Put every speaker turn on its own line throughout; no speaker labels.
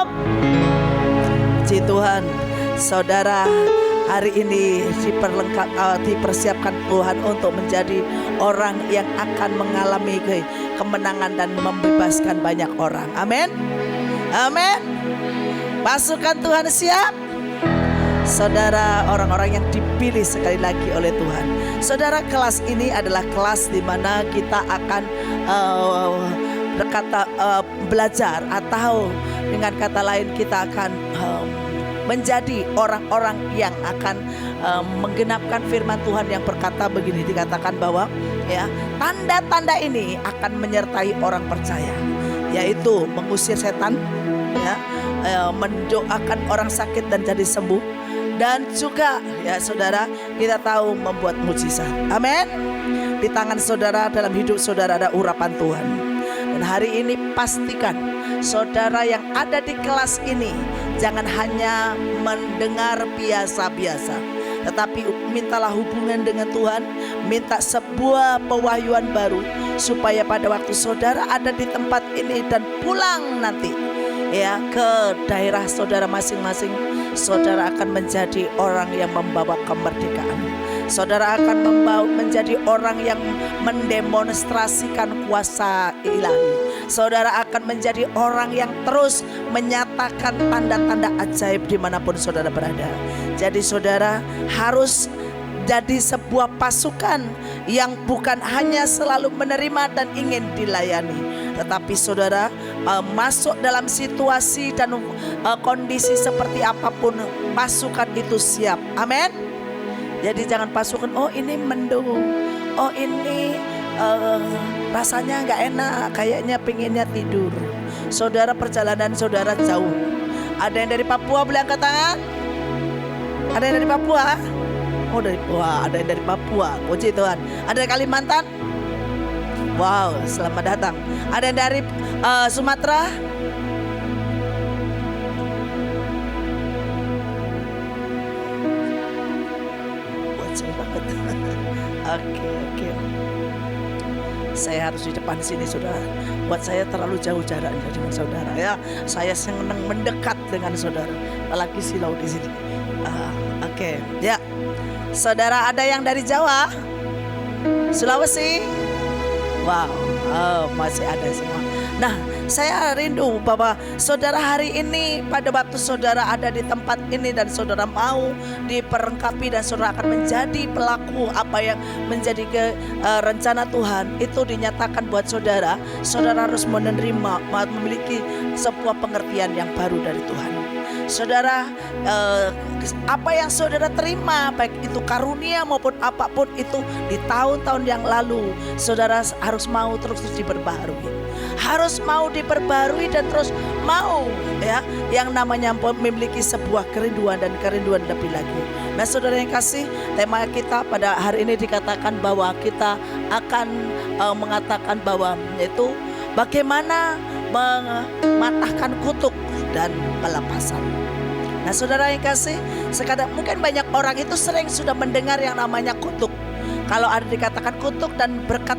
Shalom. Puji Tuhan, saudara, hari ini dipersiapkan Tuhan untuk menjadi orang yang akan mengalami kemenangan dan membebaskan banyak orang. Amin. Amin. Pasukan Tuhan siap. Saudara, orang-orang yang dipilih sekali lagi oleh Tuhan. Saudara, kelas ini adalah kelas di mana kita akan belajar, atau dengan kata lain kita akan menjadi orang-orang yang akan menggenapkan firman Tuhan yang berkata begini. Dikatakan bahwa ya, tanda-tanda ini akan menyertai orang percaya, yaitu mengusir setan, ya, mendoakan orang sakit dan jadi sembuh, dan juga ya saudara, kita tahu membuat mujizat. Amin. Di tangan saudara, dalam hidup saudara ada urapan Tuhan. Dan hari ini pastikan saudara yang ada di kelas ini jangan hanya mendengar biasa-biasa, tetapi mintalah hubungan dengan Tuhan, minta sebuah pewahyuan baru, supaya pada waktu saudara ada di tempat ini dan pulang nanti ya ke daerah saudara masing-masing, saudara akan menjadi orang yang membawa kemerdekaan. Saudara akan menjadi orang yang mendemonstrasikan kuasa ilahi. Saudara akan menjadi orang yang terus menyatakan tanda-tanda ajaib dimanapun saudara berada. Jadi saudara harus jadi sebuah pasukan yang bukan hanya selalu menerima dan ingin dilayani, tetapi saudara masuk dalam situasi dan kondisi seperti apapun, pasukan itu siap. Amin. Jadi jangan pasukan, oh ini mendung, oh ini rasanya nggak enak, kayaknya pengennya tidur. Saudara, perjalanan saudara jauh. Ada yang dari Papua, boleh angkat tangan? Ada yang dari Papua? Oh dari Papua, ada yang dari Papua. Puji Tuhan. Ada dari Kalimantan? Wow, selamat datang. Ada yang dari Sumatera? Oke. Saya harus di depan sini saudara. Buat saya terlalu jauh jaraknya dengan saudara ya. Saya senang mendekat dengan saudara, apalagi silau di sini. Oke. Ya. Saudara, ada yang dari Jawa? Sulawesi? Wow, masih ada semua. Nah, saya rindu bahwa saudara hari ini pada waktu saudara ada di tempat ini dan saudara mau diperlengkapi dan saudara akan menjadi pelaku apa yang menjadi rencana Tuhan, itu dinyatakan buat saudara. Saudara harus menerima, memiliki sebuah pengertian yang baru dari Tuhan. Saudara, apa yang saudara terima, baik itu karunia maupun apapun itu di tahun-tahun yang lalu, saudara harus mau terus diperbaharui. Harus mau diperbarui dan terus mau ya, yang namanya memiliki sebuah kerinduan dan kerinduan lebih lagi. Nah saudara yang kasih, tema kita pada hari ini dikatakan bahwa kita akan mengatakan bahwa yaitu bagaimana mematahkan kutuk dan pelepasan. Nah saudara yang kasih, sekadar mungkin banyak orang itu sering sudah mendengar yang namanya kutuk. Kalau ada dikatakan kutuk dan berkat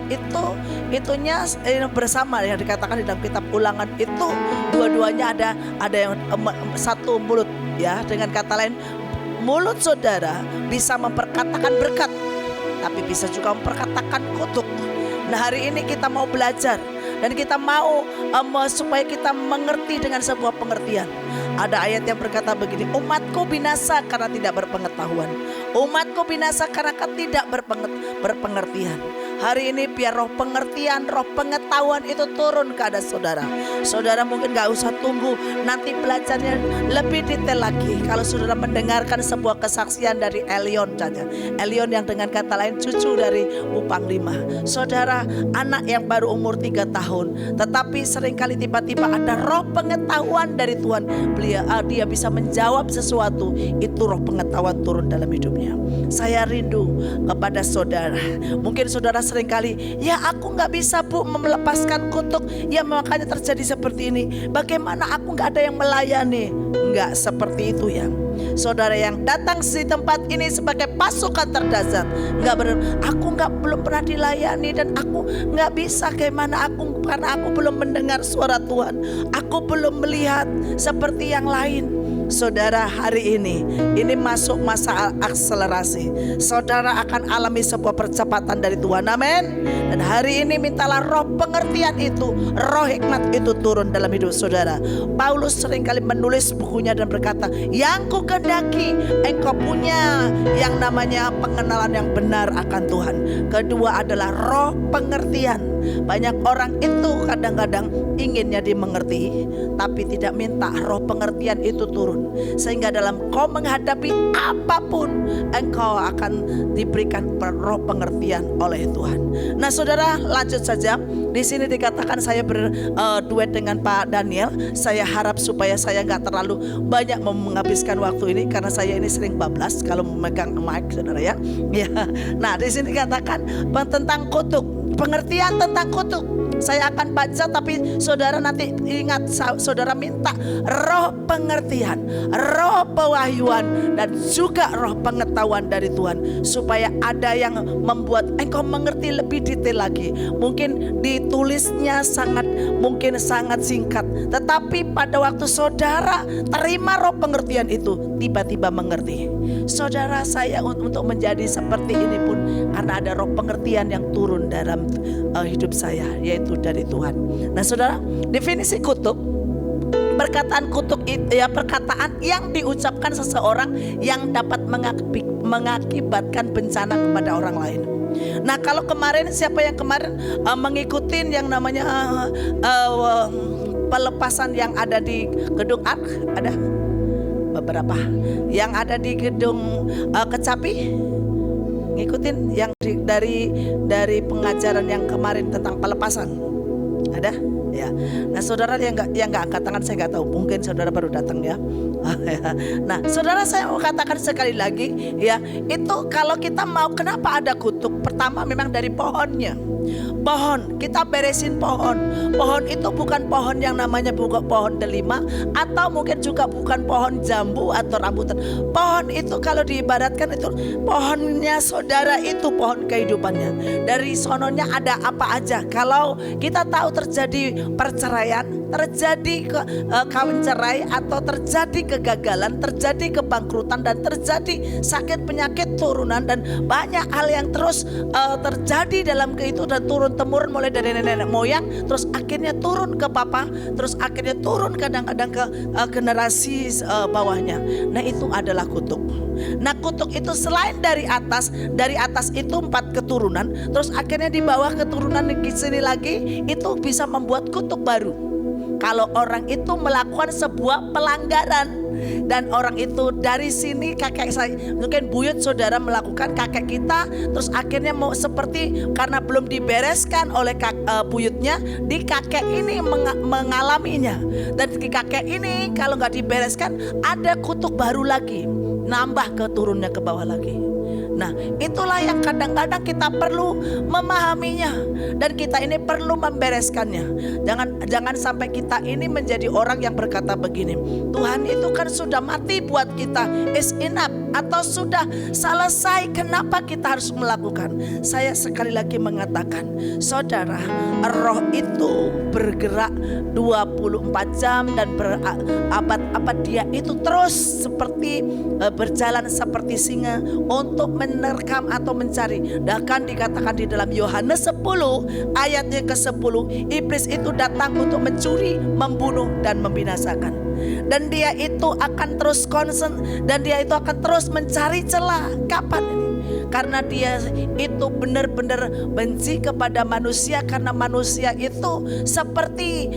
itunya bersama yang dikatakan di dalam kitab Ulangan itu, dua-duanya ada yang satu mulut ya. Dengan kata lain, mulut saudara bisa memperkatakan berkat, tapi bisa juga memperkatakan kutuk. Nah hari ini kita mau belajar dan kita mau supaya kita mengerti dengan sebuah pengertian. Ada ayat yang berkata begini, umatku binasa karena tidak berpengetahuan, umatku binasa karena tidak berpengertian. Hari ini biar roh pengertian, roh pengetahuan itu turun ke atas saudara. Saudara mungkin gak usah tunggu nanti belajarnya lebih detail lagi. Kalau saudara mendengarkan sebuah kesaksian dari Elion saja, Elion yang dengan kata lain cucu dari Upang 5. Saudara, anak yang baru umur 3 tahun, tetapi seringkali tiba-tiba ada roh pengetahuan dari Tuhan. Dia bisa menjawab sesuatu, itu roh pengetahuan turun dalam hidupnya. Saya rindu kepada saudara. Mungkin saudara seringkali, ya aku gak bisa Bu melepaskan kutuk, ya makanya terjadi seperti ini. Bagaimana aku gak ada yang melayani? Enggak seperti itu ya. Saudara yang datang di tempat ini sebagai pasukan terdahsyat, aku belum pernah dilayani dan aku nggak bisa. Karena aku belum mendengar suara Tuhan, aku belum melihat seperti yang lain. Saudara, hari ini masuk masa akselerasi. Saudara akan alami sebuah percepatan dari Tuhan, amin. Dan hari ini mintalah roh pengertian itu, roh hikmat itu turun dalam hidup saudara. Paulus seringkali menulis bukunya dan berkata, yang ku kehendaki engkau punya yang namanya pengenalan yang benar akan Tuhan. Kedua adalah roh pengertian. Banyak orang itu kadang-kadang inginnya dimengerti, tapi tidak minta roh pengertian itu turun, sehingga dalam kau menghadapi apapun engkau akan diberikan roh pengertian oleh Tuhan. Nah saudara, lanjut saja. Di sini dikatakan saya berduet dengan Pak Daniel. Saya harap supaya saya nggak terlalu banyak menghabiskan waktu ini, karena saya ini sering bablas kalau memegang mic, saudara ya. Nah di sini dikatakan tentang kutuk, pengertian tentang kutuk. Saya akan baca, tapi saudara nanti ingat, saudara minta roh pengertian, roh pewahyuan, dan juga roh pengetahuan dari Tuhan, supaya ada yang membuat engkau mengerti lebih detail lagi. Mungkin ditulisnya sangat singkat, tetapi pada waktu saudara terima roh pengertian itu, tiba-tiba mengerti. Saudara, saya untuk menjadi seperti ini pun karena ada roh pengertian yang turun dalam hidup saya, yaitu dari Tuhan. Nah saudara, definisi kutuk, perkataan kutuk ya perkataan yang diucapkan seseorang yang dapat mengakibatkan bencana kepada orang lain. Nah kalau kemarin, siapa yang kemarin mengikuti yang namanya pelepasan yang ada di gedung ARK? Ada beberapa yang ada di gedung Kecapi, ngikutin yang dari pengajaran yang kemarin tentang pelepasan, ada ya. Nah saudara yang nggak angkat tangan, saya nggak tahu, mungkin saudara baru datang ya. Nah saudara, saya mau katakan sekali lagi ya, itu kalau kita mau, kenapa ada kutuk? Pertama memang dari pohonnya. Pohon, kita beresin pohon. Pohon itu bukan pohon yang namanya pohon delima, atau mungkin juga bukan pohon jambu atau rambutan. Pohon itu kalau diibaratkan itu pohonnya saudara, itu pohon kehidupannya. Dari sononya ada apa aja. Kalau kita tahu terjadi perceraian, terjadi kawin cerai, atau terjadi kegagalan, terjadi kebangkrutan, dan terjadi sakit penyakit turunan, dan banyak hal yang terus terjadi dalam itu dan turun temurun mulai dari nenek moyang, terus akhirnya turun ke papa, terus akhirnya turun kadang-kadang ke generasi bawahnya. Nah itu adalah kutuk. Nah kutuk itu selain dari atas itu 4 keturunan, terus akhirnya di bawah keturunan di sini lagi, itu bisa membuat kutuk baru. Kalau orang itu melakukan sebuah pelanggaran, dan orang itu dari sini, kakek saya, mungkin buyut saudara melakukan, kakek kita, terus akhirnya mau seperti karena belum dibereskan oleh buyutnya, di kakek ini mengalaminya, dan di kakek ini kalau nggak dibereskan ada kutuk baru lagi, nambah ke turunnya ke bawah lagi. Nah itulah yang kadang-kadang kita perlu memahaminya, dan kita ini perlu membereskannya. Jangan sampai kita ini menjadi orang yang berkata begini, Tuhan itu kan sudah mati buat kita, is enough, atau sudah selesai, kenapa kita harus melakukan? Saya sekali lagi mengatakan, saudara, roh itu bergerak 24 jam dan berabad-abad, dia itu terus seperti berjalan seperti singa untuk menerkam atau mencari. Bahkan dikatakan di dalam Yohanes 10 ayatnya ke-10, iblis itu datang untuk mencuri, membunuh, dan membinasakan. Dan dia itu akan terus dan dia itu akan terus mencari celah. Kapan ini? Karena dia itu benar-benar benci kepada manusia, karena manusia itu seperti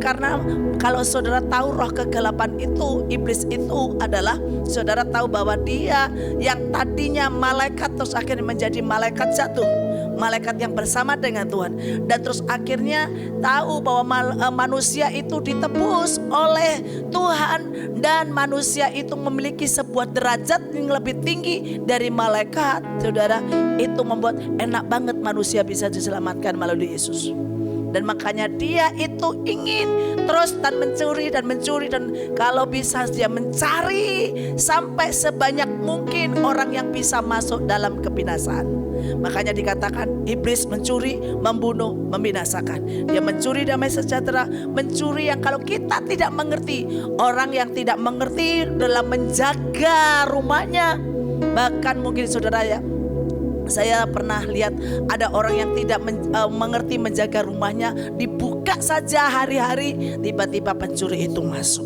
karena kalau saudara tahu roh kegelapan itu, iblis itu adalah, saudara tahu bahwa dia yang tadinya malaikat terus akhirnya menjadi malaikat jatuh, malaikat yang bersama dengan Tuhan, dan terus akhirnya tahu bahwa manusia itu ditebus oleh Tuhan Tuhan dan manusia itu memiliki sebuah derajat yang lebih tinggi dari malaikat, saudara, itu membuat enak banget manusia bisa diselamatkan melalui Yesus. Dan makanya dia itu ingin terus dan mencuri dan kalau bisa dia mencari sampai sebanyak mungkin orang yang bisa masuk dalam kebinasaan. Makanya dikatakan iblis mencuri, membunuh, membinasakan. Dia mencuri damai sejahtera, mencuri yang kalau kita tidak mengerti, orang yang tidak mengerti dalam menjaga rumahnya. Bahkan mungkin saudara ya, saya pernah lihat ada orang yang tidak mengerti menjaga rumahnya, dibuka saja hari-hari, tiba-tiba pencuri itu masuk.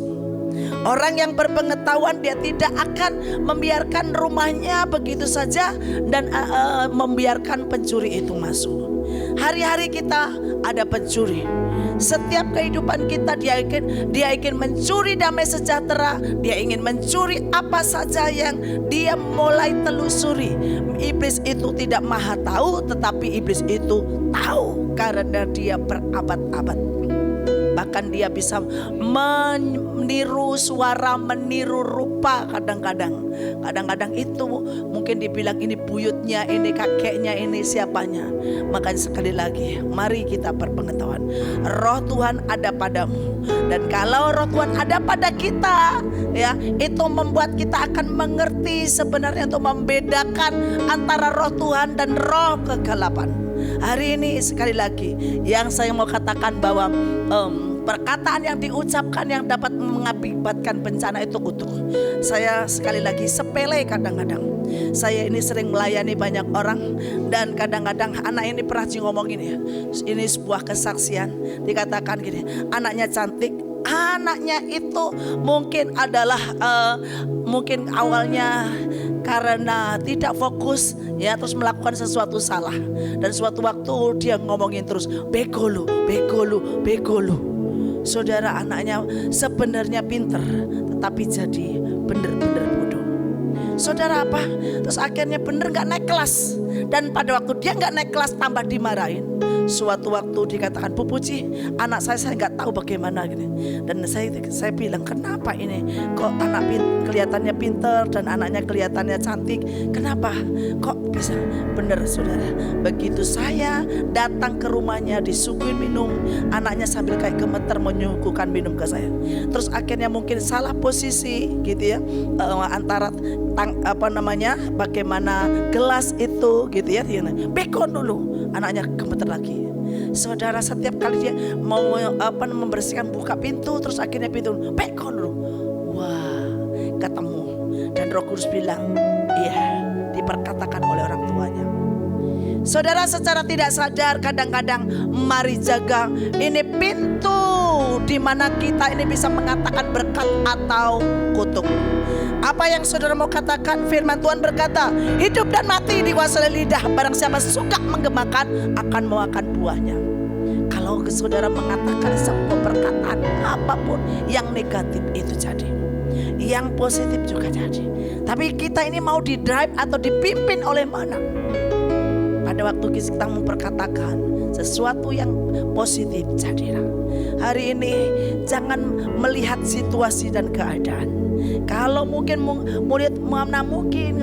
Orang yang berpengetahuan dia tidak akan membiarkan rumahnya begitu saja dan membiarkan pencuri itu masuk. Hari-hari kita ada pencuri. Setiap kehidupan kita dia ingin mencuri damai sejahtera. Dia ingin mencuri apa saja yang dia mulai telusuri. Iblis itu tidak maha tahu, tetapi iblis itu tahu karena dia berabad-abad. Bahkan dia bisa meniru suara, meniru rupa kadang-kadang. Kadang-kadang itu mungkin dibilang ini buyutnya, ini kakeknya, ini siapanya. Makanya sekali lagi, mari kita berpengetahuan. Roh Tuhan ada padamu. Dan kalau roh Tuhan ada pada kita, ya, itu membuat kita akan mengerti sebenarnya untuk membedakan antara roh Tuhan dan roh kegelapan. Hari ini sekali lagi yang saya mau katakan bahwa perkataan yang diucapkan yang dapat mengakibatkan bencana itu utuh. Saya sekali lagi sepele kadang-kadang. Saya ini sering melayani banyak orang dan kadang-kadang anak ini pernah ngomongin ya. Ini sebuah kesaksian. Dikatakan gini, anaknya cantik. Anaknya itu mungkin adalah mungkin awalnya karena tidak fokus ya, terus melakukan sesuatu salah. Dan suatu waktu dia ngomongin terus, bego lu, bego lu, bego lu. Saudara, anaknya sebenarnya pinter, tetapi jadi bener-bener bodoh. Saudara apa? Terus akhirnya bener gak naik kelas. Dan pada waktu dia gak naik kelas tambah dimarahin. Suatu waktu dikatakan, Bu Puji, anak saya gak tahu bagaimana gini. Dan saya bilang, kenapa ini? Kok anak kelihatannya pinter dan anaknya kelihatannya cantik, kenapa? Kok bisa? Bener saudara, begitu saya datang ke rumahnya disuguhin minum, anaknya sambil kayak gemeter menyuguhkan minum ke saya. Terus akhirnya mungkin salah posisi gitu ya, antara bagaimana gelas itu gitu ya, bekon dulu, anaknya gemeter lagi. Saudara, setiap kali dia mau membersihkan buka pintu, terus akhirnya pintu bekon dulu. Wah, ketemu. Dan Roh Kudus bilang, iya, diperkatakan oleh orang tuanya. Saudara, secara tidak sadar kadang-kadang mari jaga ini pintu di mana kita ini bisa mengatakan berkat atau kutuk. Apa yang saudara mau katakan? Firman Tuhan berkata, hidup dan mati dikuasai lidah, barang siapa suka menggemakan akan memakan buahnya. Kalau saudara mengatakan sebuah perkataan apapun yang negatif itu jadi, yang positif juga jadi. Tapi kita ini mau di-drive atau dipimpin oleh mana? Pada waktu kita memperkatakan sesuatu yang positif jadilah. Hari ini jangan melihat situasi dan keadaan. Kalau mungkin murid mana mungkin,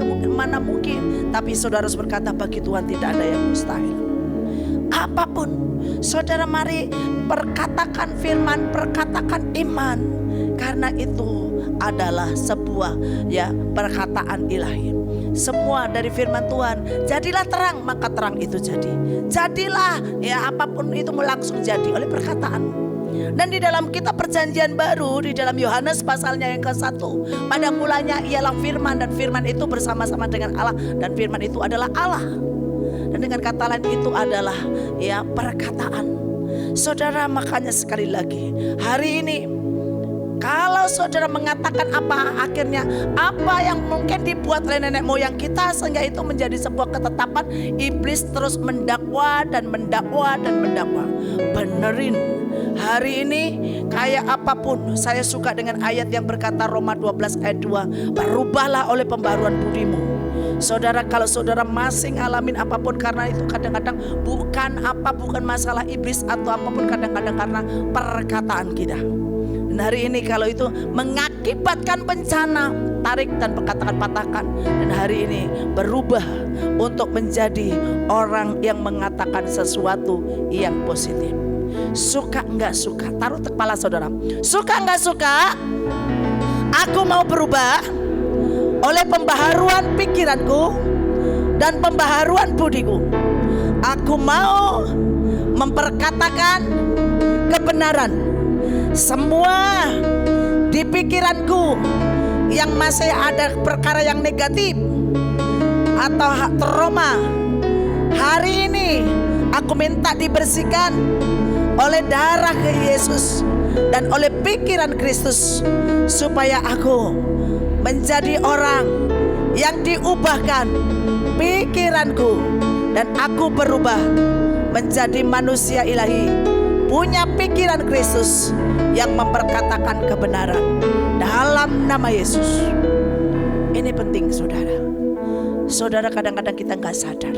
tapi saudara harus berkata, bagi Tuhan tidak ada yang mustahil. Apapun, saudara mari perkatakan firman, perkatakan iman, karena itu adalah sebuah ya perkataan ilahi. Semua dari firman Tuhan. Jadilah terang, maka terang itu jadi. Jadilah ya apapun itu langsung jadi oleh perkataan. Dan di dalam kitab perjanjian baru, di dalam Yohanes pasalnya yang ke-1, pada mulanya ialah firman, dan firman itu bersama-sama dengan Allah, dan firman itu adalah Allah. Dan dengan kata lain itu adalah ya perkataan. Saudara, makanya sekali lagi hari ini, kalau saudara mengatakan apa, akhirnya apa yang mungkin dibuat oleh nenek moyang kita sehingga itu menjadi sebuah ketetapan, iblis terus mendakwa dan mendakwa dan mendakwa. Benerin. Hari ini kayak apapun, saya suka dengan ayat yang berkata Roma 12 ayat 2, berubahlah oleh pembaruan budimu. Saudara, kalau saudara masih ngalamin apapun, karena itu kadang-kadang bukan masalah iblis atau apapun, kadang-kadang karena perkataan kita. Dan hari ini kalau itu mengakibatkan bencana, tarik dan katakan patahkan. Dan hari ini berubah untuk menjadi orang yang mengatakan sesuatu yang positif. Suka nggak suka, taruh kepala saudara. Suka nggak suka, aku mau berubah oleh pembaharuan pikiranku dan pembaharuan budiku. Aku mau memperkatakan kebenaran. Semua di pikiranku yang masih ada perkara yang negatif atau trauma, hari ini aku minta dibersihkan oleh darah Yesus dan oleh pikiran Kristus, supaya aku menjadi orang yang diubahkan pikiranku dan aku berubah menjadi manusia ilahi, punya pikiran Kristus yang memperkatakan kebenaran dalam nama Yesus. Ini penting saudara. Saudara, kadang-kadang kita nggak sadar.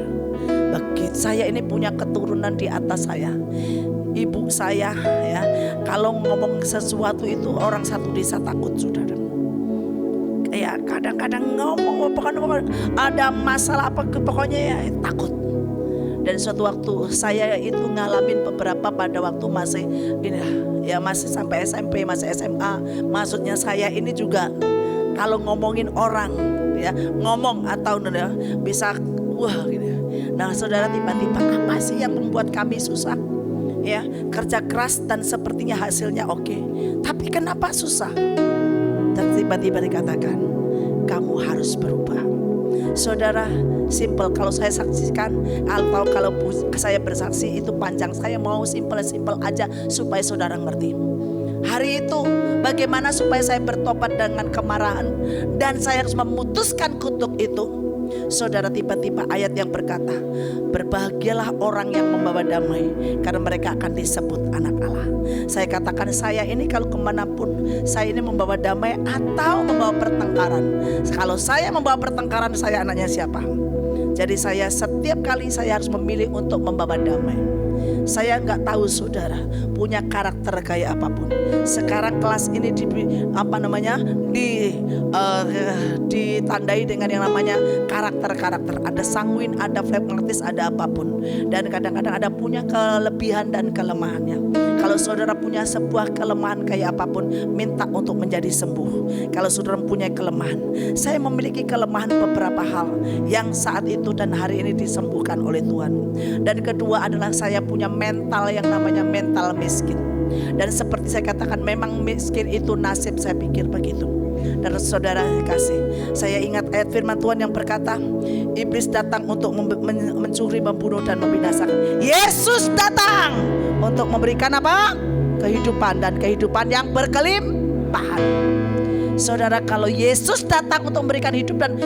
Bagi saya ini punya keturunan di atas saya. Ibu saya ya, kalau ngomong sesuatu itu orang satu desa takut saudara. Kayak kadang-kadang ngomong pokoknya ada masalah apa pokoknya ya takut. Dan suatu waktu saya itu ngalamin beberapa pada waktu masih ini ya, masih sampai SMP, masih SMA. Maksudnya saya ini juga kalau ngomongin orang ya, ngomong atau bisa wah gitu. Nah saudara, tiba-tiba apa sih yang membuat kami susah? Ya, kerja keras dan sepertinya hasilnya oke, tapi kenapa susah? Dan tiba-tiba dikatakan kamu harus berubah. Saudara, simple. Kalau saya saksikan atau kalau saya bersaksi itu panjang. Saya mau simple aja supaya saudara ngerti. Hari itu bagaimana supaya saya bertobat dengan kemarahan dan saya harus memutuskan kutuk itu. Saudara, tiba-tiba ayat yang berkata, berbahagialah orang yang membawa damai, karena mereka akan disebut anak Allah. Saya katakan, saya ini kalau kemanapun, saya ini membawa damai atau membawa pertengkaran. Kalau saya membawa pertengkaran, saya anaknya siapa? Jadi saya setiap kali saya harus memilih untuk membawa damai. Saya nggak tahu saudara punya karakter kayak apapun. Sekarang kelas ini ditandai dengan yang namanya karakter. Ada sanguin, ada flegmatis, ada apapun. Dan kadang-kadang ada punya kelebihan dan kelemahannya. Kalau saudara punya sebuah kelemahan kayak apapun, minta untuk menjadi sembuh. Kalau saudara punya kelemahan, saya memiliki kelemahan beberapa hal yang saat itu dan hari ini disembuhkan oleh Tuhan. Dan kedua adalah saya punya mental yang namanya mental miskin. Dan seperti saya katakan, memang miskin itu nasib, saya pikir begitu. Dan saudara kasih, saya ingat ayat firman Tuhan yang berkata, iblis datang untuk mencuri, membunuh dan membinasakan. Yesus datang untuk memberikan apa? Kehidupan, dan kehidupan yang berkelimpahan. Saudara, kalau Yesus datang untuk memberikan hidup dan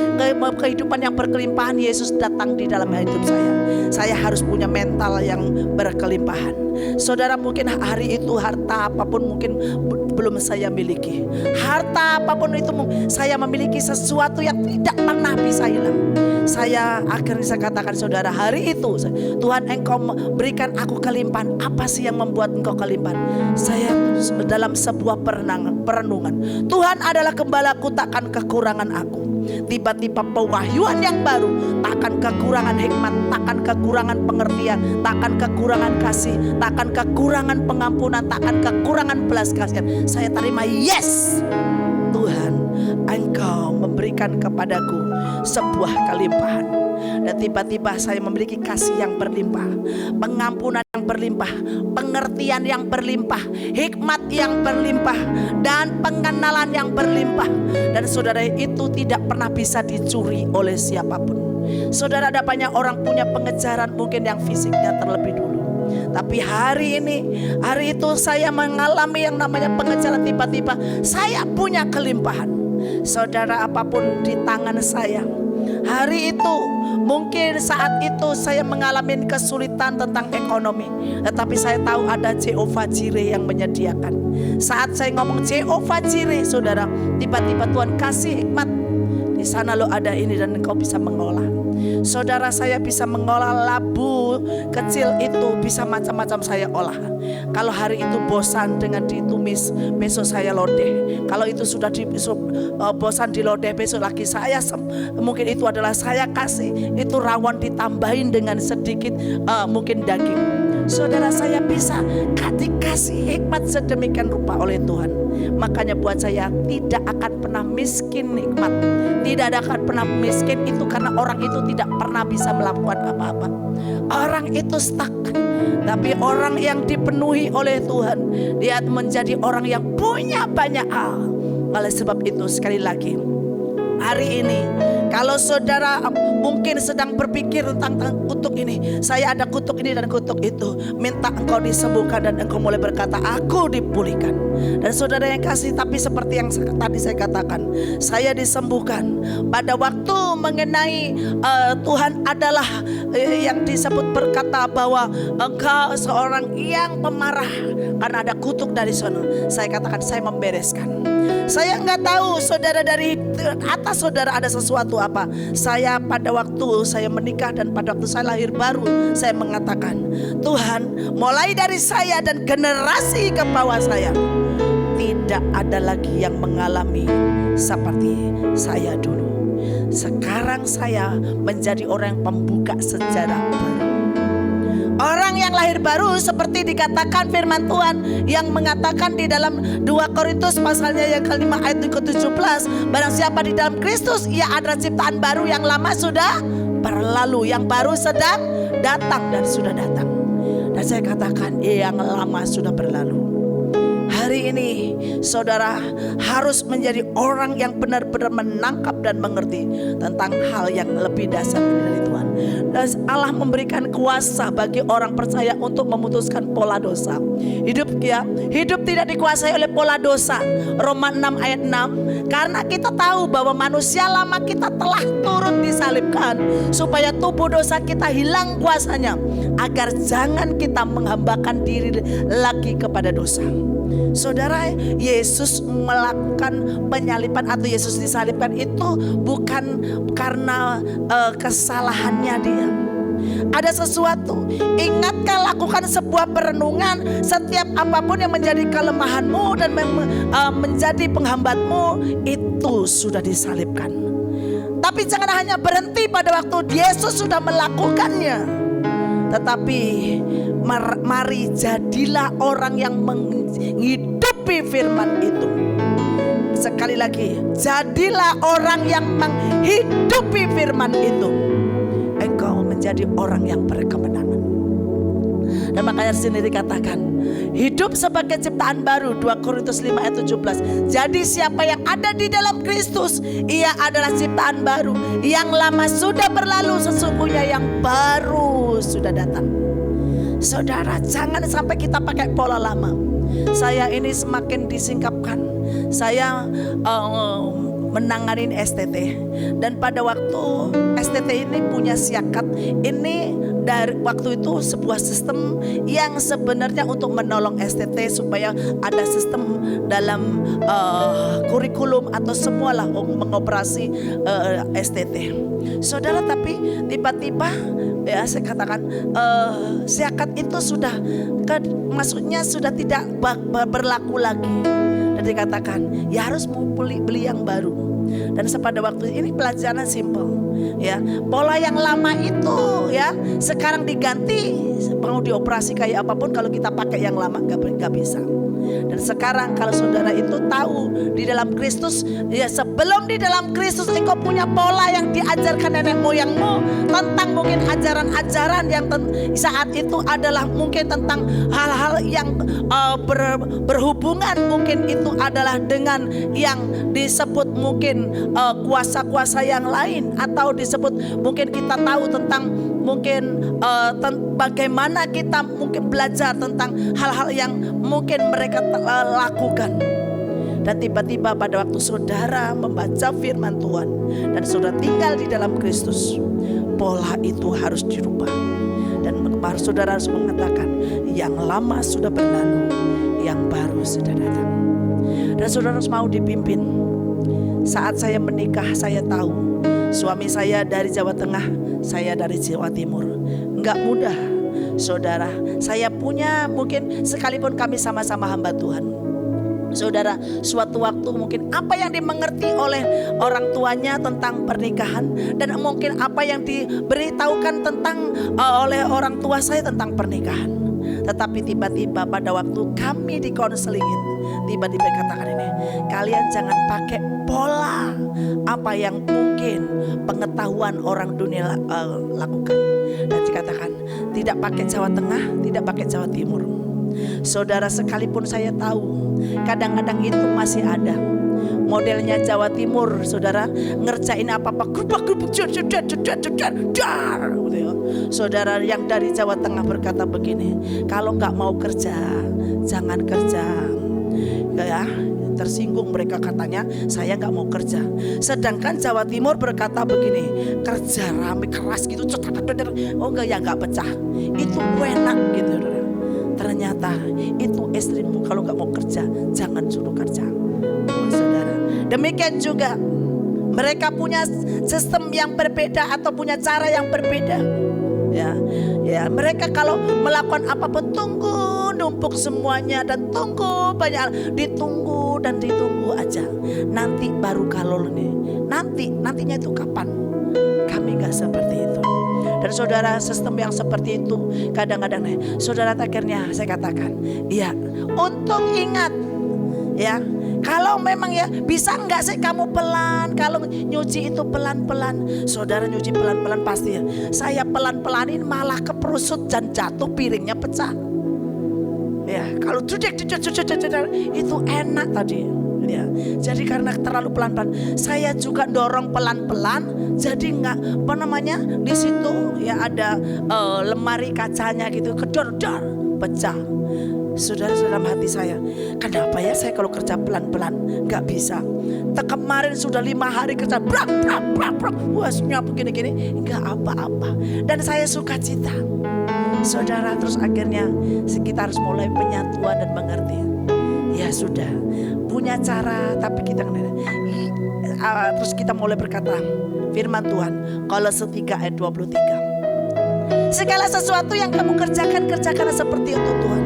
kehidupan yang berkelimpahan, Yesus datang di dalam hidup saya. Saya harus punya mental yang berkelimpahan. Saudara, mungkin hari itu harta apapun mungkin belum saya miliki. Harta apapun itu saya memiliki sesuatu yang tidak pernah bisa hilang. Saya akhirnya saya katakan, saudara, hari itu Tuhan, engkau berikan aku kelimpahan. Apa sih yang membuat engkau kelimpahan? Saya dalam sebuah perenungan, Tuhan adalah gembalaku, takkan kekurangan aku. Tiba-tiba pewahyuan yang baru, takkan kekurangan hikmat, takkan kekurangan pengertian, takkan kekurangan kasih, takkan kekurangan pengampunan, takkan kekurangan belas kasihan. Saya terima, yes, Tuhan, engkau memberikan kepadaku sebuah kelimpahan. Dan tiba-tiba saya memiliki kasih yang berlimpah, pengampunan yang berlimpah, pengertian yang berlimpah, hikmat yang berlimpah, dan pengenalan yang berlimpah. Dan saudara, itu tidak pernah bisa dicuri oleh siapapun. Saudara, ada banyak orang punya pengejaran mungkin yang fisiknya terlebih dulu. Tapi hari itu saya mengalami yang namanya pengejaran, tiba-tiba saya punya kelimpahan. Saudara, apapun di tangan saya, hari itu mungkin saat itu saya mengalami kesulitan tentang ekonomi, tetapi saya tahu ada Jehovah Jireh yang menyediakan. Saat saya ngomong Jehovah Jireh, saudara, tiba-tiba Tuhan kasih hikmat. di sana lo ada ini dan engkau bisa mengolah. Saudara, saya bisa mengolah labu kecil itu, bisa macam-macam saya olah. Kalau hari itu bosan dengan ditumis, besok saya lodeh. Kalau itu sudah bosan di lodeh, besok lagi saya mungkin itu adalah saya kasih itu rawon ditambahin dengan sedikit mungkin daging. Saudara, saya bisa dikasih hikmat sedemikian rupa oleh Tuhan. Makanya buat saya tidak akan pernah miskin hikmat. Tidak akan pernah miskin itu karena orang itu tidak pernah bisa melakukan apa-apa. Orang itu stuck. Tapi orang yang dipenuhi oleh Tuhan, dia menjadi orang yang punya banyak hal. Oleh sebab itu sekali lagi, hari ini kalau saudara mungkin sedang berpikir tentang kutuk ini, saya ada kutuk ini dan kutuk itu, minta engkau disembuhkan dan engkau mulai berkata, aku dipulihkan. Dan saudara yang kasih, tapi seperti yang tadi saya katakan, saya disembuhkan pada waktu mengenai Tuhan adalah yang disebut berkata bahwa engkau seorang yang pemarah karena ada kutuk dari sana. Saya katakan saya membereskan. Saya nggak tahu saudara dari atas saudara ada sesuatu apa. Saya pada waktu saya menikah dan pada waktu saya lahir baru, saya mengatakan, Tuhan, mulai dari saya dan generasi ke bawah saya, tidak ada lagi yang mengalami seperti saya dulu. Sekarang saya menjadi orang yang pembuka sejarah baru. Orang yang lahir baru seperti dikatakan firman Tuhan yang mengatakan di dalam 2 Korintus pasalnya yang ke-5 ayat ke-17, barang siapa di dalam Kristus ia adalah ciptaan baru, yang lama sudah berlalu, yang baru sedang datang dan sudah datang. Dan saya katakan yang lama sudah berlalu. Hari ini saudara harus menjadi orang yang benar-benar menangkap dan mengerti tentang hal yang lebih dasar dari Tuhan. Dan Allah memberikan kuasa bagi orang percaya untuk memutuskan pola dosa. Hidup tidak dikuasai oleh pola dosa. Roma 6 ayat 6. Karena kita tahu bahwa manusia lama kita telah turut disalibkan supaya tubuh dosa kita hilang kuasanya, agar jangan kita menghambakan diri lagi kepada dosa. Saudara, Yesus melakukan penyaliban atau Yesus disalibkan itu bukan karena kesalahannya dia. Ada sesuatu. Ingatkan, lakukan sebuah perenungan. Setiap apapun yang menjadi kelemahanmu dan menjadi penghambatmu, itu sudah disalibkan. Tapi jangan hanya berhenti pada waktu Yesus sudah melakukannya, tetapi mari jadilah orang yang menghidupi firman itu. Sekali lagi, jadilah orang yang menghidupi firman itu. Engkau menjadi orang yang berkemenangan. Dan makanya sendiri dikatakan hidup sebagai ciptaan baru, 2 Korintus 5 ayat 17. Jadi siapa yang ada di dalam Kristus, ia adalah ciptaan baru. Yang lama sudah berlalu, sesungguhnya yang baru sudah datang. Saudara, jangan sampai kita pakai pola lama. Saya ini semakin disingkapkan. Saya menanganin STT, dan pada waktu STT ini punya siakat ini dari waktu itu sebuah sistem yang sebenarnya untuk menolong STT supaya ada sistem dalam kurikulum atau semualah mengoperasi STT. Saudara, tapi tiba-tiba ya saya katakan siakat itu sudah maksudnya sudah tidak berlaku lagi. Dan dikatakan ya harus beli yang baru. Dan pada waktu ini pelajaran simple ya, pola yang lama itu ya sekarang diganti, mau dioperasi kayak apapun kalau kita pakai yang lama gak bisa. Dan sekarang kalau saudara itu tahu di dalam Kristus, ya sebelum di dalam Kristus engkau punya pola yang diajarkan nenek moyangmu tentang mungkin ajaran-ajaran yang saat itu adalah mungkin tentang hal-hal yang berhubungan mungkin itu adalah dengan yang disebut mungkin kuasa-kuasa yang lain, atau disebut mungkin kita tahu tentang mungkin bagaimana kita mungkin belajar tentang hal-hal yang mungkin mereka lakukan. Dan tiba-tiba pada waktu saudara membaca firman Tuhan dan saudara tinggal di dalam Kristus, pola itu harus dirubah. Dan saudara harus mengatakan yang lama sudah berlalu, yang baru sudah datang. Dan saudara harus mau dipimpin. Saat saya menikah saya tahu suami saya dari Jawa Tengah, saya dari Jawa Timur. Enggak mudah saudara. Saya punya, mungkin sekalipun kami sama-sama hamba Tuhan, saudara, suatu waktu mungkin apa yang dimengerti oleh orang tuanya tentang pernikahan, dan mungkin apa yang diberitahukan tentang oleh orang tua saya tentang pernikahan. Tetapi tiba-tiba pada waktu kami dikonselingin, tiba-tiba katakan ini, kalian jangan pakai pola apa yang mungkin pengetahuan orang dunia lakukan. Dan dikatakan tidak pakai Jawa Tengah, tidak pakai Jawa Timur. Saudara, sekalipun saya tahu kadang-kadang itu masih ada modelnya Jawa Timur, saudara, ngerjain apa-apa gerubak-gerubuk saudara. Yang dari Jawa Tengah berkata begini, kalau nggak mau kerja jangan kerja, ya. Tersinggung mereka, katanya saya nggak mau kerja. Sedangkan Jawa Timur berkata begini, kerja rame keras gitu, oh enggak ya, nggak pecah, itu enak gitu. Ternyata itu istrimu kalau nggak mau kerja jangan suruh kerja. Oh, saudara, demikian juga mereka punya sistem yang berbeda atau punya cara yang berbeda. Ya, mereka kalau melakukan apapun tunggu numpuk semuanya dan tunggu banyak, ditunggu dan ditunggu aja. Nanti baru kalau nih, nantinya itu kapan? Kami nggak seperti itu. Dan saudara, sistem yang seperti itu kadang-kadang saudara, akhirnya saya katakan, iya, untung ingat ya, kalau memang ya bisa enggak sih kamu pelan, kalau nyuci itu pelan-pelan. Saudara, nyuci pelan-pelan pasti ya. Saya pelan-pelanin malah keperusut dan jatuh, piringnya pecah. Ya, kalau itu enak tadi. Ya, jadi karena terlalu pelan-pelan, saya juga dorong pelan-pelan, jadi enggak apa namanya di situ ya ada lemari kacanya gitu, kedor-dor, pecah. Saudara, dalam hati saya, kenapa ya saya kalau kerja pelan-pelan nggak bisa? Kemarin sudah 5 hari kerja brak, wasnya begini-gini nggak apa-apa, dan saya suka cita. Saudara, terus akhirnya kita harus mulai penyatuan dan mengerti. Ya sudah, punya cara, tapi kita terus kita mulai berkata firman Tuhan, Kolose 3 ayat 23. Segala sesuatu yang kamu kerjakan, kerjakanlah seperti untuk Tuhan.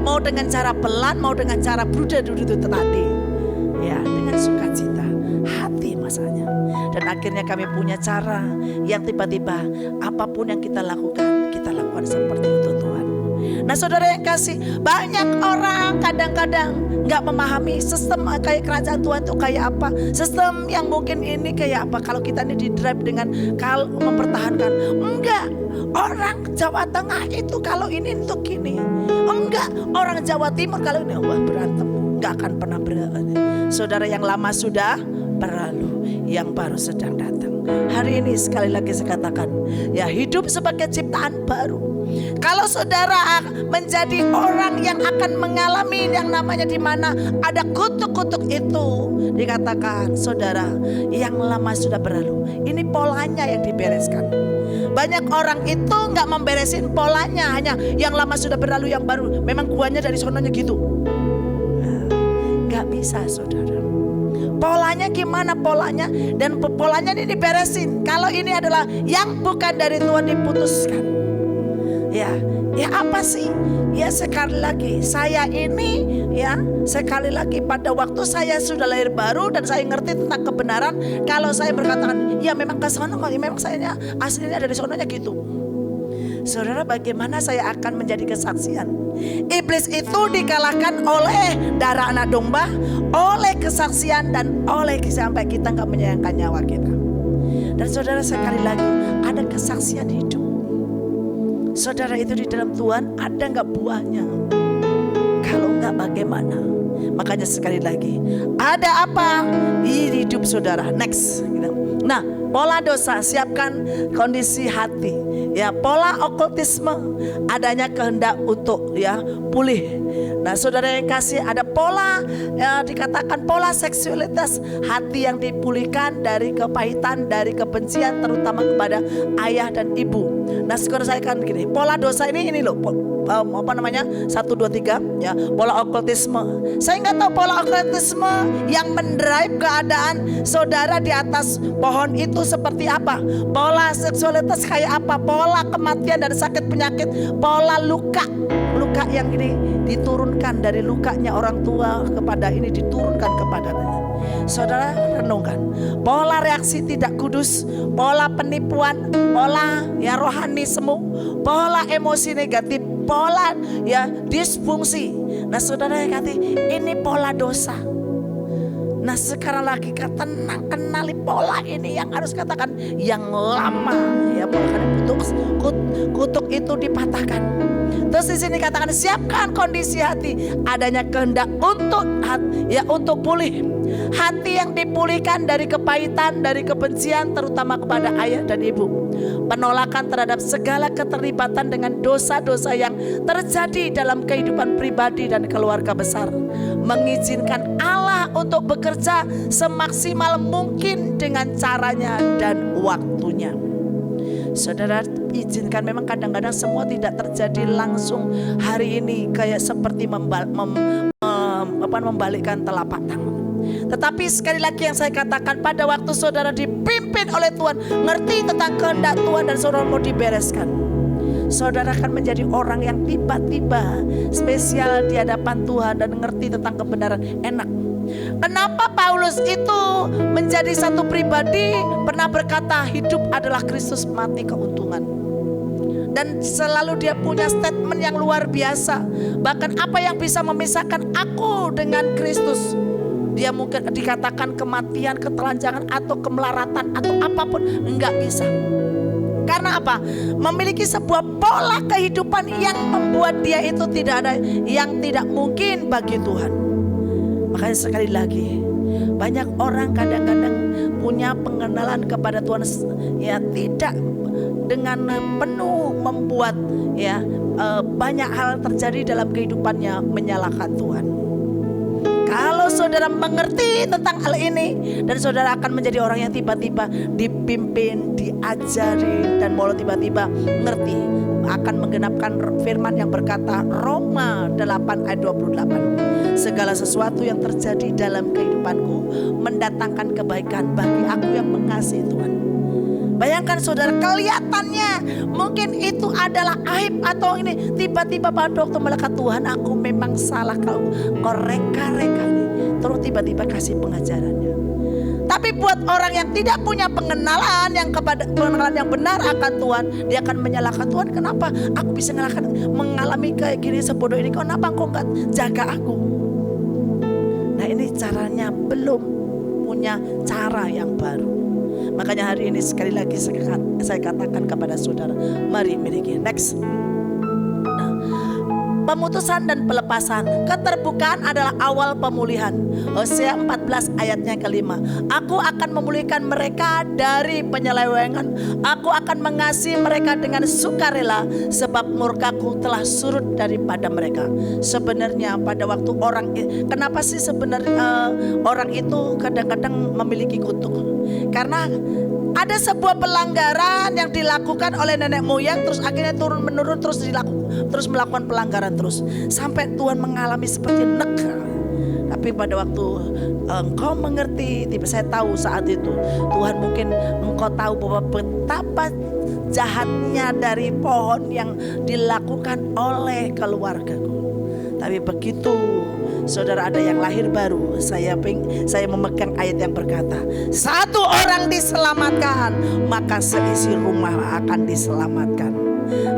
Mau dengan cara pelan, mau dengan cara bruda-bruda tadi, ya, dengan sukacita hati masanya. Dan akhirnya kami punya cara yang tiba-tiba apapun yang kita lakukan seperti itu Tuhan. Nah saudara yang kasih, banyak orang kadang-kadang gak memahami sistem kayak kerajaan Tuhan itu kayak apa, sistem yang mungkin ini kayak apa. Kalau kita ini di-drive dengan kalau mempertahankan, enggak, orang Jawa Tengah itu kalau ini untuk gini, enggak, orang Jawa Timur kalau ini wah berantem, enggak akan pernah berantem. Saudara, yang lama sudah berlalu, yang baru sedang datang. Hari ini sekali lagi saya katakan, ya, hidup sebagai ciptaan baru. Kalau saudara menjadi orang yang akan mengalami yang namanya di mana ada kutuk-kutuk itu, dikatakan saudara, yang lama sudah berlalu. Ini polanya yang dibereskan. Banyak orang itu nggak memberesin polanya, hanya yang lama sudah berlalu, yang baru memang kuahnya dari sononya gitu. Nggak bisa saudara. Polanya gimana polanya, dan polanya ini diberesin. Kalau ini adalah yang bukan dari Tuhan diputuskan. Ya apa sih? Ya sekali lagi, saya ini ya sekali lagi pada waktu saya sudah lahir baru dan saya ngerti tentang kebenaran. Kalau saya berkatakan, ya memang ke sono kok, ya memang saya aslinya dari sononya gitu. Saudara, bagaimana saya akan menjadi kesaksian? Iblis itu dikalahkan oleh darah anak domba, oleh kesaksian, dan oleh sampai kita gak menyayangkan nyawa kita. Dan saudara, sekali lagi ada kesaksian hidup. Saudara, itu di dalam Tuhan ada gak buahnya? Kalau enggak bagaimana? Makanya sekali lagi, ada apa di hidup saudara? Next. Nah, pola dosa, siapkan kondisi hati. Ya, pola okultisme, adanya kehendak untuk ya pulih. Nah saudara yang kasih, ada pola ya, dikatakan pola seksualitas, hati yang dipulihkan dari kepahitan, dari kebencian, terutama kepada ayah dan ibu. Nah sekarang saya kan gini, pola dosa ini loh, 1, 2, 3 ya, pola okultisme. Saya nggak tahu pola okultisme yang mendrive keadaan saudara di atas pohon itu seperti apa. Pola seksualitas kayak apa, pola kematian dan sakit penyakit, pola luka yang ini diturunkan dari lukanya orang tua kepada ini diturunkan kepada ini. Saudara renungkan pola reaksi tidak kudus, pola penipuan, pola ya rohani semu, pola emosi negatif, pola ya disfungsi. Nah saudara yang kata ini pola dosa. Nah sekarang lagi tenang, kenali pola ini yang harus katakan yang lama ya, pola kutuk itu dipatahkan. Terus di sini katakan siapkan kondisi hati adanya kehendak untuk pulih. Hati yang dipulihkan dari kepahitan, dari kebencian terutama kepada ayah dan ibu. Penolakan terhadap segala keterlibatan dengan dosa-dosa yang terjadi dalam kehidupan pribadi dan keluarga besar. Mengizinkan Allah untuk bekerja semaksimal mungkin dengan caranya dan waktunya. Saudara izinkan, memang kadang-kadang semua tidak terjadi langsung hari ini kayak seperti membalikkan telapak tangan. Tetapi sekali lagi yang saya katakan, pada waktu saudara dipimpin oleh Tuhan, ngerti tentang kehendak Tuhan dan saudara mau dibereskan, saudara akan menjadi orang yang tiba-tiba spesial di hadapan Tuhan dan ngerti tentang kebenaran. Enak. Kenapa Paulus itu menjadi satu pribadi pernah berkata hidup adalah Kristus, mati keuntungan. Dan selalu dia punya statement yang luar biasa. Bahkan apa yang bisa memisahkan aku dengan Kristus, dia mungkin dikatakan kematian, ketelanjangan atau kemelaratan atau apapun, enggak bisa. Karena apa? Memiliki sebuah pola kehidupan yang membuat dia itu tidak ada yang tidak mungkin bagi Tuhan. Makanya sekali lagi, banyak orang kadang-kadang punya pengenalan kepada Tuhan ya tidak dengan penuh, membuat ya banyak hal terjadi dalam kehidupannya menyalahkan Tuhan. Kalau saudara mengerti tentang hal ini, dan saudara akan menjadi orang yang tiba-tiba dipimpin, diajari, dan mau tiba-tiba ngerti, akan menggenapkan firman yang berkata Roma 8 ayat 28. Segala sesuatu yang terjadi dalam kehidupanku mendatangkan kebaikan bagi aku yang mengasihi Tuhan. Bayangkan saudara, kelihatannya mungkin itu adalah aib atau ini, tiba-tiba pada waktu melekat Tuhan, aku memang salah, kalau kau reka-reka nih, terus tiba-tiba kasih pengajarannya. Tapi buat orang yang tidak punya pengenalan yang benar akan Tuhan, dia akan menyalahkan Tuhan. Kenapa aku bisa mengalami kayak gini sebodoh ini? Kenapa kau nggak jaga aku? Nah ini caranya belum punya cara yang baru. Makanya hari ini sekali lagi saya katakan kepada saudara, mari miliki. Next. Pemutusan dan pelepasan. Keterbukaan adalah awal pemulihan. Hosea 14 ayatnya kelima. Aku akan memulihkan mereka dari penyelewengan. Aku akan mengasihi mereka dengan sukarela, sebab murkaku telah surut daripada mereka. Sebenarnya pada waktu orang, kenapa sih sebenarnya orang itu kadang-kadang memiliki kutuk? Karena ada sebuah pelanggaran yang dilakukan oleh nenek moyang, terus akhirnya turun menurun, terus melakukan pelanggaran terus sampai Tuhan mengalami seperti nek. Tapi pada waktu engkau mengerti, tiba saya tahu saat itu Tuhan, mungkin engkau tahu bahwa betapa jahatnya dari pohon yang dilakukan oleh keluargaku. Tapi begitu saudara ada yang lahir baru, saya memegang ayat yang berkata, satu orang diselamatkan, maka seisi rumah akan diselamatkan.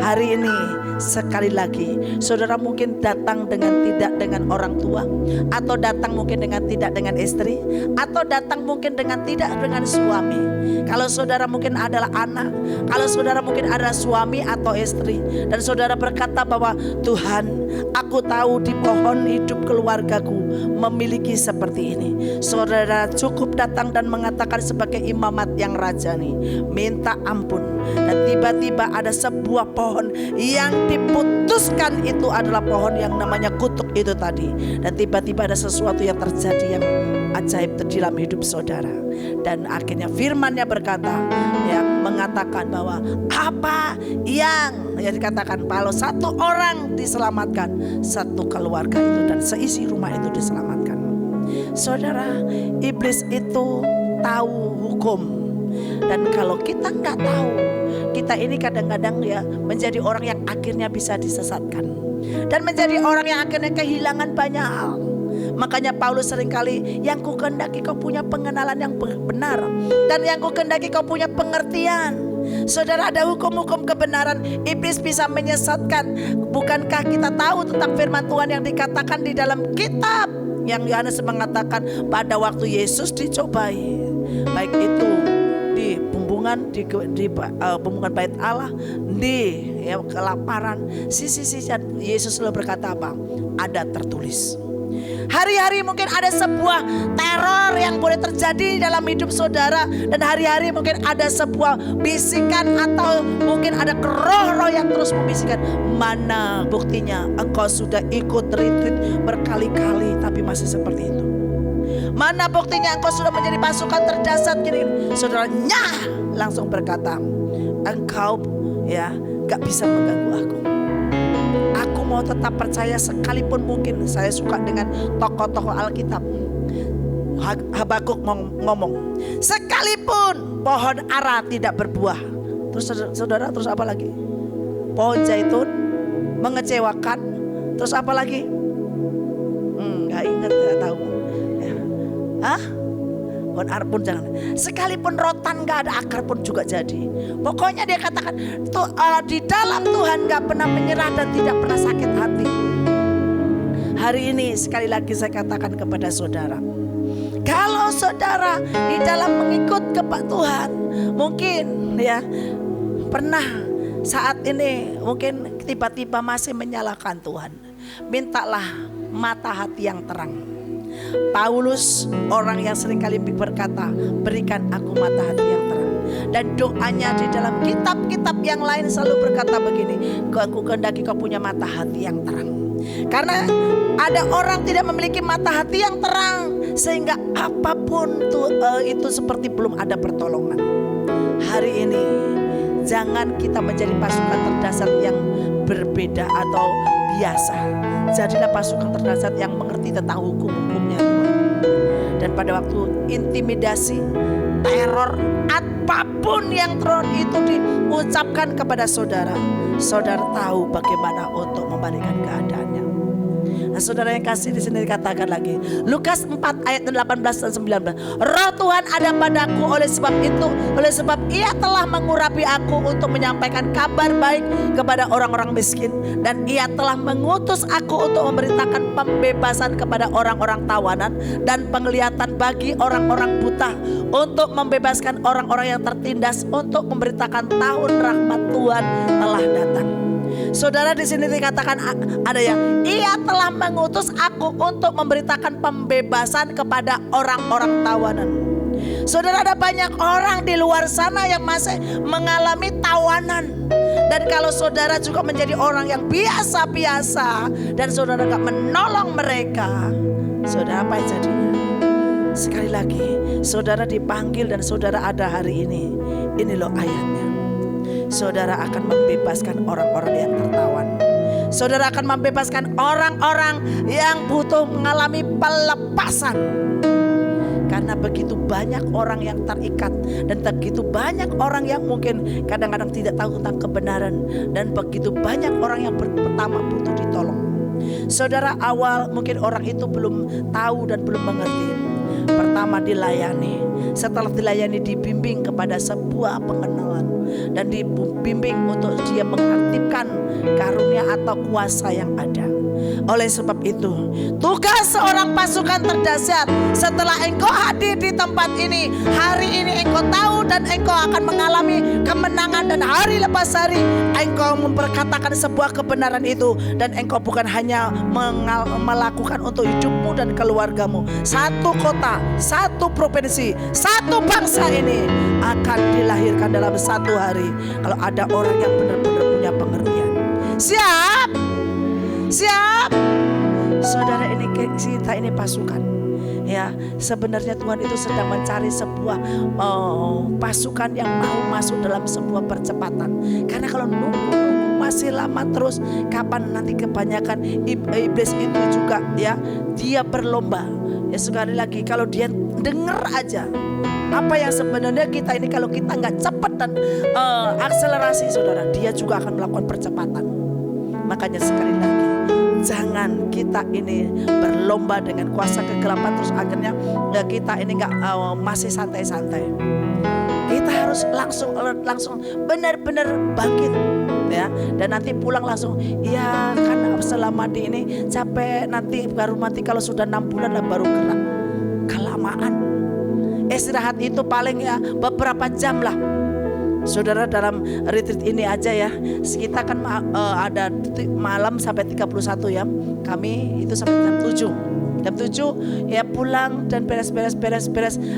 Hari ini sekali lagi, saudara mungkin datang tidak dengan orang tua, atau datang mungkin tidak dengan istri, atau datang mungkin tidak dengan suami. Kalau saudara mungkin adalah anak, kalau saudara mungkin adalah suami atau istri, dan saudara berkata bahwa Tuhan, aku tahu di pohon hidup keluargaku memiliki seperti ini. Saudara cukup datang dan mengatakan sebagai imamat yang rajani, minta ampun. Dan tiba-tiba ada sebuah pohon yang putuskan itu adalah pohon yang namanya kutuk itu tadi. Dan tiba-tiba ada sesuatu yang terjadi yang ajaib di dalam hidup saudara. Dan akhirnya firman-Nya berkata, yang mengatakan bahwa apa yang dikatakan, kalau satu orang diselamatkan, satu keluarga itu dan seisi rumah itu diselamatkan. Saudara, iblis itu tahu hukum. Dan kalau kita nggak tahu, kita ini kadang-kadang ya menjadi orang yang akhirnya bisa disesatkan dan menjadi orang yang akhirnya kehilangan banyak hal. Makanya Paulus seringkali, yang ku kehendaki kau punya pengenalan yang benar, dan yang ku kehendaki kau punya pengertian. Saudara, ada hukum-hukum kebenaran. Iblis bisa menyesatkan. Bukankah kita tahu tentang firman Tuhan yang dikatakan di dalam kitab, yang Yohanes mengatakan pada waktu Yesus dicobai, baik itu di bumbungan, di bumbungan bait Allah, di kelaparan, sisi-sisi, Yesus selalu berkata apa? Ada tertulis. Hari-hari mungkin ada sebuah teror yang boleh terjadi dalam hidup saudara, dan hari-hari mungkin ada sebuah bisikan atau mungkin ada roh-roh yang terus membisikkan. Mana buktinya engkau sudah ikut retweet berkali-kali tapi masih seperti itu? Mana buktinya engkau sudah menjadi pasukan terdasar gini? Saudaranya langsung berkata, engkau ya gak bisa mengganggu aku. Aku mau tetap percaya, sekalipun mungkin saya suka dengan tokoh-tokoh Alkitab. Habakuk ngomong, sekalipun pohon ara tidak berbuah. Terus saudara, terus apa lagi? Pohon zaitun mengecewakan. Terus apa lagi? Gak ingat, gak tahu. Pohon ara pun jangan. Sekalipun rotan gak ada akar pun juga jadi. Pokoknya dia katakan di dalam Tuhan gak pernah menyerah dan tidak pernah sakit hati. Hari ini sekali lagi saya katakan kepada saudara, kalau saudara di dalam mengikut kepada Tuhan, mungkin ya pernah saat ini mungkin tiba-tiba masih menyalahkan Tuhan, mintalah mata hati yang terang. Paulus orang yang seringkali berkata, berikan aku mata hati yang terang. Dan doanya di dalam kitab-kitab yang lain selalu berkata begini, aku kehendaki kau punya mata hati yang terang. Karena ada orang tidak memiliki mata hati yang terang, sehingga apapun itu seperti belum ada pertolongan. Hari ini jangan kita menjadi pasukan terdasar yang berbeda atau biasa. Jadilah pasukan terdasar yang mengerti tentang hukum-hukumnya Tuhan. Dan pada waktu intimidasi, teror, apapun yang teror itu diucapkan kepada saudara, saudara tahu bagaimana untuk membalikan keadaannya. Nah, saudara yang kasih, di sini dikatakan lagi, Lukas 4 ayat 18 dan 19. Roh Tuhan ada padaku, oleh sebab Ia telah mengurapi aku untuk menyampaikan kabar baik kepada orang-orang miskin, dan Ia telah mengutus aku untuk memberitakan pembebasan kepada orang-orang tawanan dan penglihatan bagi orang-orang buta, untuk membebaskan orang-orang yang tertindas, untuk memberitakan tahun rahmat Tuhan telah datang. Saudara, di sini dikatakan ada yang Ia telah mengutus aku untuk memberitakan pembebasan kepada orang-orang tawanan. Saudara, ada banyak orang di luar sana yang masih mengalami tawanan. Dan kalau saudara juga menjadi orang yang biasa-biasa dan saudara gak menolong mereka, saudara apa yang jadinya? Sekali lagi, saudara dipanggil dan saudara ada hari ini. Ini loh ayatnya. Saudara akan membebaskan orang-orang yang tertawan. Saudara akan membebaskan orang-orang yang butuh mengalami pelepasan. Karena begitu banyak orang yang terikat, dan begitu banyak orang yang mungkin kadang-kadang tidak tahu tentang kebenaran, dan begitu banyak orang yang pertama butuh ditolong. Saudara, awal mungkin orang itu belum tahu dan belum mengerti. Pertama dilayani, setelah dilayani dibimbing kepada sebuah pengenalan, dan dibimbing untuk dia mengaktifkan karunia atau kuasa yang ada. Oleh sebab itu, tugas seorang pasukan terdahsyat setelah engkau hadir di tempat ini, hari ini engkau tahu dan engkau akan mengalami kemenangan, dan hari lepas hari engkau memperkatakan sebuah kebenaran itu, dan engkau bukan hanya melakukan untuk hidupmu dan keluargamu. Satu kota, satu provinsi, satu bangsa ini akan dilahirkan dalam satu hari kalau ada orang yang benar-benar punya pengertian. Siap? Siap? Saudara, ini kita ini pasukan. Ya, sebenarnya Tuhan itu sedang mencari sebuah pasukan yang mau masuk dalam sebuah percepatan. Karena kalau nunggu masih lama terus, kapan nanti kebanyakan iblis itu juga ya, dia berlomba. Ya sekali lagi, kalau dia dengar aja apa yang sebenarnya kita ini, kalau kita nggak cepat dan akselerasi saudara, dia juga akan melakukan percepatan. Makanya sekali lagi, jangan kita ini berlomba dengan kuasa kegelapan terus akhirnya kita ini nggak masih santai-santai. Kita harus langsung benar-benar bangkit ya, dan nanti pulang langsung. Ya kan selama di ini capek, nanti baru mati kalau sudah 6 bulan lah baru gerak. Kelamaan. Istirahat itu paling ya beberapa jam lah. Saudara, dalam retreat ini aja ya, kita kan ada malam sampai 31 ya. Kami itu sampai jam 7. Jam 7 ya pulang dan beres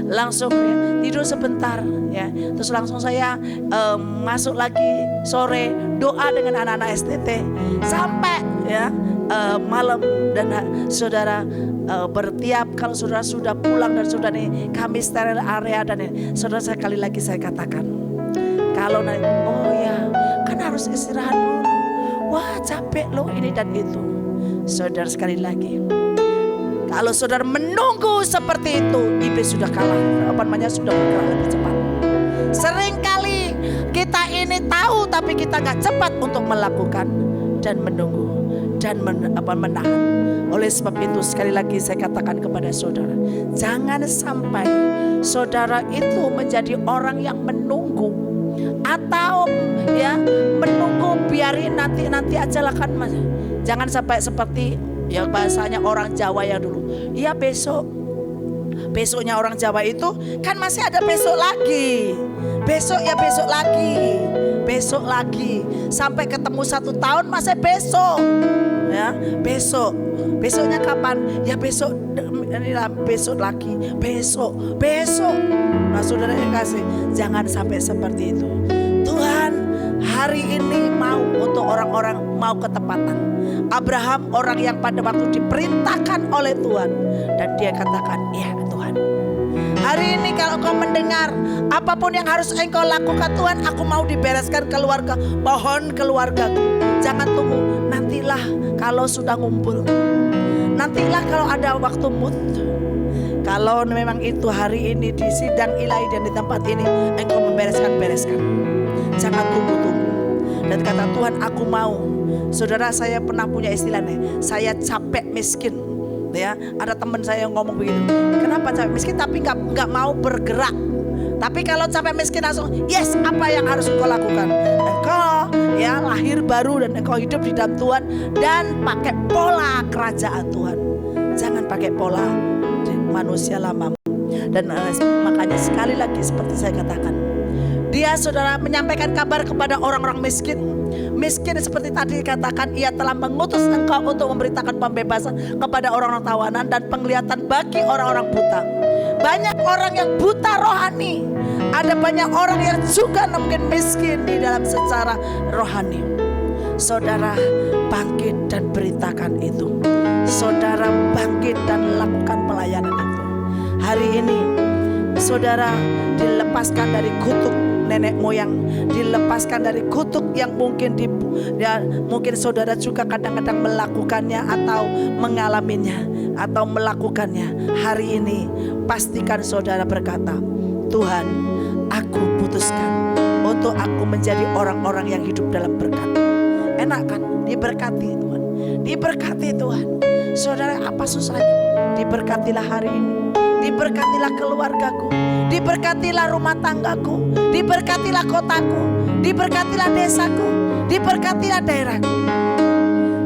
langsung ya, tidur sebentar ya. Terus langsung saya masuk lagi sore doa dengan anak-anak STT sampai ya malam. Dan saudara bertiap kalau saudara sudah pulang dan sudah nih kami steril area dan saudara, sekali lagi saya katakan, kalau oh ya kan harus istirahat dulu, wah capek loh ini dan itu. Saudara, sekali lagi, kalau saudara menunggu seperti itu, iblis sudah kalah, sudah bergerak lebih cepat. Seringkali kita ini tahu tapi kita gak cepat untuk melakukan dan menunggu dan menahan. Oleh sebab itu sekali lagi saya katakan kepada saudara, jangan sampai saudara itu menjadi orang yang menunggu atau ya menunggu biarin nanti aja lah kan. Jangan sampai seperti ya bahasanya orang Jawa ya dulu. Ya besoknya orang Jawa itu kan masih ada besok lagi. Besok ya besok lagi sampai ketemu 1 tahun masih besok. Ya, besoknya kapan? Ya besok lagi. Nah saudara yang kasih, jangan sampai seperti itu. Tuhan hari ini mau untuk orang-orang mau ketepatan. Abraham orang yang pada waktu diperintahkan oleh Tuhan dan dia katakan, ya Tuhan, hari ini kalau kau mendengar apapun yang harus engkau lakukan Tuhan, aku mau dibereskan keluarga, pohon keluargaku. Jangan tunggu, nantilah kalau sudah ngumpul, nantilah kalau ada waktu mood. Kalau memang itu hari ini di sidang ilahi dan di tempat ini engkau bereskan. Jangan tunggu-tunggu. Dan kata Tuhan, aku mau. Saudara, saya pernah punya istilah nih, saya capek miskin. Ya, ada teman saya yang ngomong begitu. Kenapa capek miskin tapi nggak mau bergerak? Tapi kalau capek miskin langsung, yes, apa yang harus engkau lakukan? Engkau ya lahir baru dan engkau hidup di dalam Tuhan dan pakai pola kerajaan Tuhan. Jangan pakai pola manusia lama. Dan makanya sekali lagi seperti saya katakan, dia saudara menyampaikan kabar kepada orang-orang miskin. Miskin seperti tadi dikatakan, ia telah mengutus engkau untuk memberitakan pembebasan kepada orang-orang tawanan dan penglihatan bagi orang-orang buta. Banyak orang yang buta rohani. Ada banyak orang yang juga mungkin miskin di dalam secara rohani. Saudara bangkit dan beritakan itu. Saudara bangkit dan lakukan pelayanan itu. Hari ini saudara dilepaskan dari kutuk nenek moyang, dilepaskan dari kutuk yang mungkin mungkin saudara juga kadang-kadang melakukannya atau mengalaminya atau melakukannya. Hari ini pastikan saudara berkata, Tuhan, aku putuskan untuk aku menjadi orang-orang yang hidup dalam berkat. Enak kan? Diberkati Tuhan, diberkati Tuhan. Saudara, apa susahnya? Diberkatilah hari ini. Diberkatilah keluargaku, diberkatilah rumah tanggaku, diberkatilah kotaku, diberkatilah desaku, diberkatilah daerahku.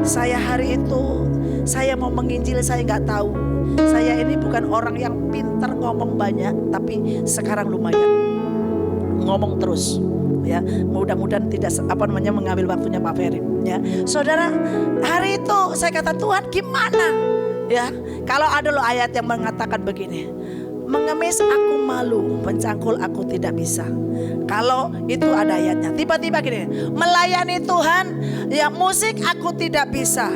Saya hari itu, saya mau menginjil, saya gak tahu. Saya ini bukan orang yang pintar ngomong banyak, tapi sekarang lumayan ngomong terus. Ya, mudah-mudahan tidak mengambil waktunya Pak Ferry. Ya, saudara, hari itu saya kata, Tuhan gimana? Ya, kalau ada loh ayat yang mengatakan begini, mengemis aku malu, mencangkul aku tidak bisa. Kalau itu ada ayatnya. Tiba-tiba gini, melayani Tuhan, ya musik aku tidak bisa.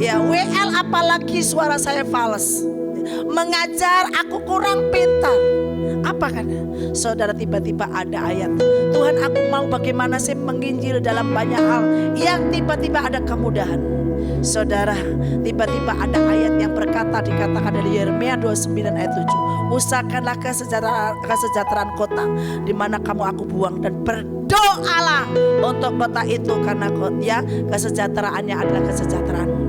Ya WL apalagi suara saya fals. Mengajar aku kurang pintar. Apa kan? Saudara, tiba-tiba ada ayat, Tuhan aku mau bagaimana sih menginjil dalam banyak hal yang tiba-tiba ada kemudahan. Saudara, tiba-tiba ada ayat yang berkata, dikatakan dari Yeremia 29 ayat 7, usahakanlah kesejahteraan kota di mana kamu aku buang, dan berdoalah untuk kota itu karena ya kesejahteraannya adalah kesejahteraanmu.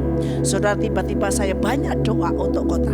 Saudara, tiba-tiba saya banyak doa untuk kota.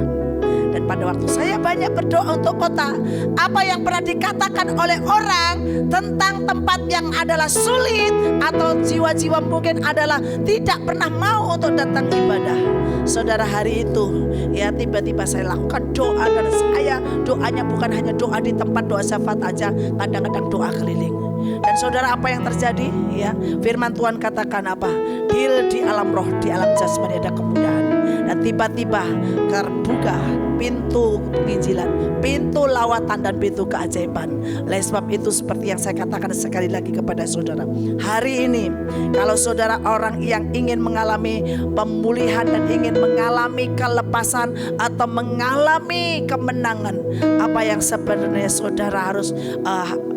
Dan pada waktu saya banyak berdoa untuk kota, apa yang pernah dikatakan oleh orang tentang tempat yang adalah sulit atau jiwa-jiwa mungkin adalah tidak pernah mau untuk datang ibadah. Saudara, hari itu ya tiba-tiba saya lakukan doa, dan saya doanya bukan hanya doa di tempat doa syafaat aja, kadang-kadang doa keliling. Dan saudara, apa yang terjadi? Ya, firman Tuhan katakan apa? Di alam roh, di alam jasmani ada kemudahan. Dan tiba-tiba terbuka pintu penginjilan, pintu lawatan, dan pintu keajaiban. Oleh sebab itu, seperti yang saya katakan sekali lagi kepada saudara, hari ini kalau saudara orang yang ingin mengalami pemulihan dan ingin mengalami kelepasan atau mengalami kemenangan, apa yang sebenarnya saudara harus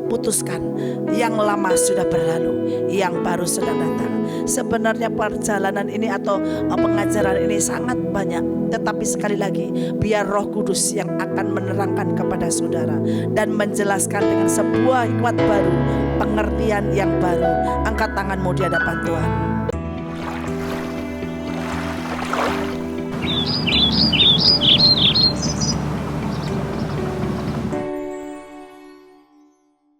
putuskan? Yang lama sudah berlalu, yang baru sedang datang. Sebenarnya perjalanan ini atau pengajaran ini sangat banyak, tetapi sekali lagi biar Roh Kudus yang akan menerangkan kepada saudara dan menjelaskan dengan sebuah hikmat baru, pengertian yang baru. Angkat tanganmu di hadapan Tuhan.